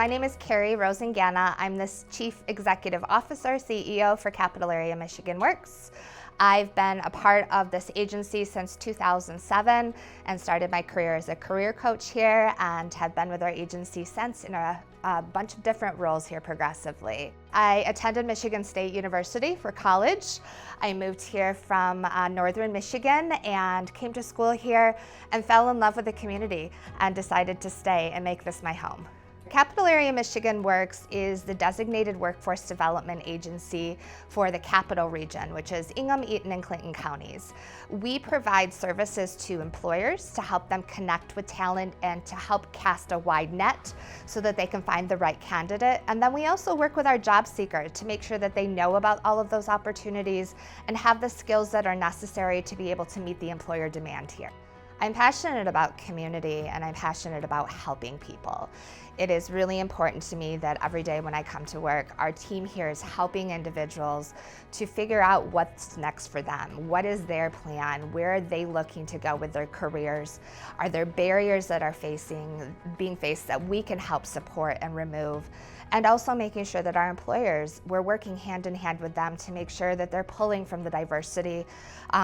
My name is Carrie Rosengana. I'm the Chief Executive Officer, CEO for Capital Area Michigan Works. I've been a part of this agency since 2007 and started my career as a career coach here and have been with our agency since in a bunch of different roles here progressively. I attended Michigan State University for college. I moved here from northern Michigan and came to school here and fell in love with the community and decided to stay and make this my home. Capital Area Michigan Works is the designated workforce development agency for the Capital Region, which is Ingham, Eaton, and Clinton counties. We provide services to employers to help them connect with talent and to help cast a wide net so that they can find the right candidate. And then we also work with our job seeker to make sure that they know about all of those opportunities and have the skills that are necessary to be able to meet the employer demand here. I'm passionate about community and I'm passionate about helping people. It is really important to me that every day when I come to work, our team here is helping individuals to figure out what's next for them. What is their plan? Where are they looking to go with their careers? Are there barriers that are being faced that we can help support and remove? And also making sure that our employers, we're working hand in hand with them to make sure that they're pulling from the diversity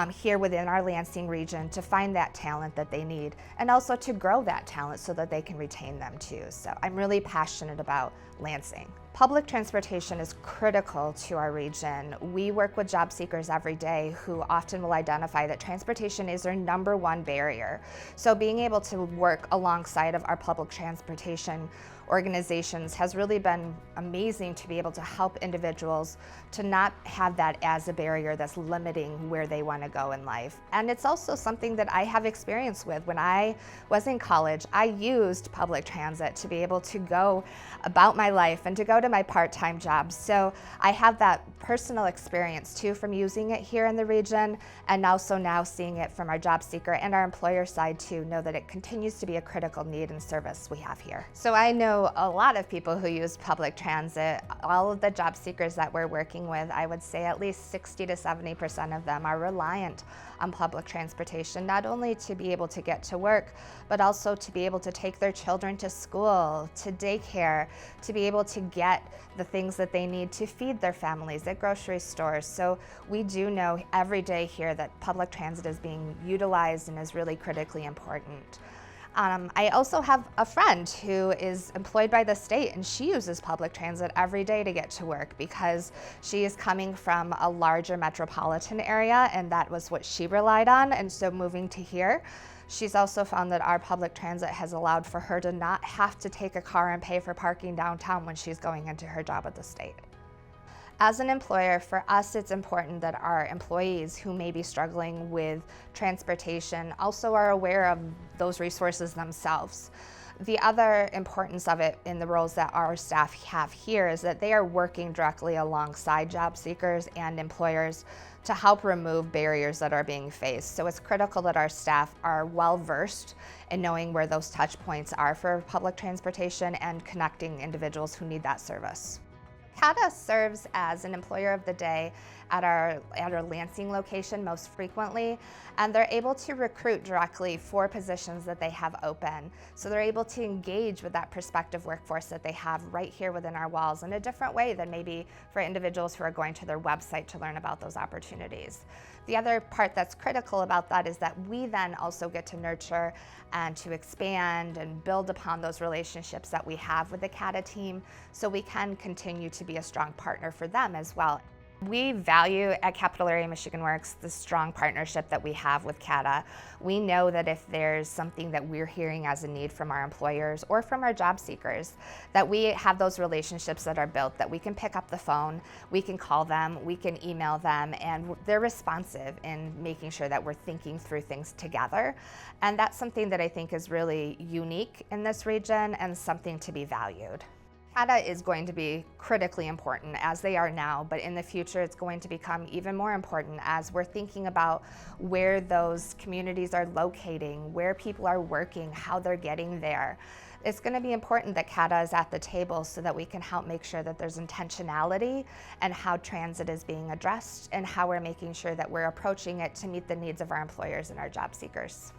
here within our Lansing region to find that talent that they need and also to grow that talent so that they can retain them too. So I'm really passionate about Lansing. Public transportation is critical to our region. We work with job seekers every day who often will identify that transportation is their #1 barrier. So being able to work alongside of our public transportation organizations has really been amazing to be able to help individuals to not have that as a barrier that's limiting where they want to go in life. And it's also something that I have experience with. When I was in college, I used public transit to be able to go about my life and to go to my part-time jobs. So I have that personal experience too from using it here in the region and also now seeing it from our job seeker and our employer side to know that it continues to be a critical need and service we have here. So I know a lot of people who use public transit. All of the job seekers that we're working with, I would say at least 60 to 70% of them are reliant on public transportation, not only to be able to get to work, but also to be able to take their children to school, to daycare, to be able to get the things that they need to feed their families at grocery stores. So we do know every day here that public transit is being utilized and is really critically important. I also have a friend who is employed by the state and she uses public transit every day to get to work because she is coming from a larger metropolitan area and that was what she relied on. And so moving to here, she's also found that our public transit has allowed for her to not have to take a car and pay for parking downtown when she's going into her job at the state. As an employer, for us, it's important that our employees who may be struggling with transportation also are aware of those resources themselves. The other importance of it in the roles that our staff have here is that they are working directly alongside job seekers and employers to help remove barriers that are being faced. So it's critical that our staff are well versed in knowing where those touch points are for public transportation and connecting individuals who need that service. CATA serves as an employer of the day at our Lansing location most frequently, and they're able to recruit directly for positions that they have open. So they're able to engage with that prospective workforce that they have right here within our walls in a different way than maybe for individuals who are going to their website to learn about those opportunities. The other part that's critical about that is that we then also get to nurture and to expand and build upon those relationships that we have with the CATA team so we can continue to be a strong partner for them as well. We value at Capital Area Michigan Works the strong partnership that we have with CATA. We know that if there's something that we're hearing as a need from our employers or from our job seekers, that we have those relationships that are built, that we can pick up the phone, we can call them, we can email them, and they're responsive in making sure that we're thinking through things together. And that's something that I think is really unique in this region and something to be valued. CATA is going to be critically important as they are now, but in the future it's going to become even more important as we're thinking about where those communities are locating, where people are working, how they're getting there. It's going to be important that CATA is at the table so that we can help make sure that there's intentionality and how transit is being addressed and how we're making sure that we're approaching it to meet the needs of our employers and our job seekers.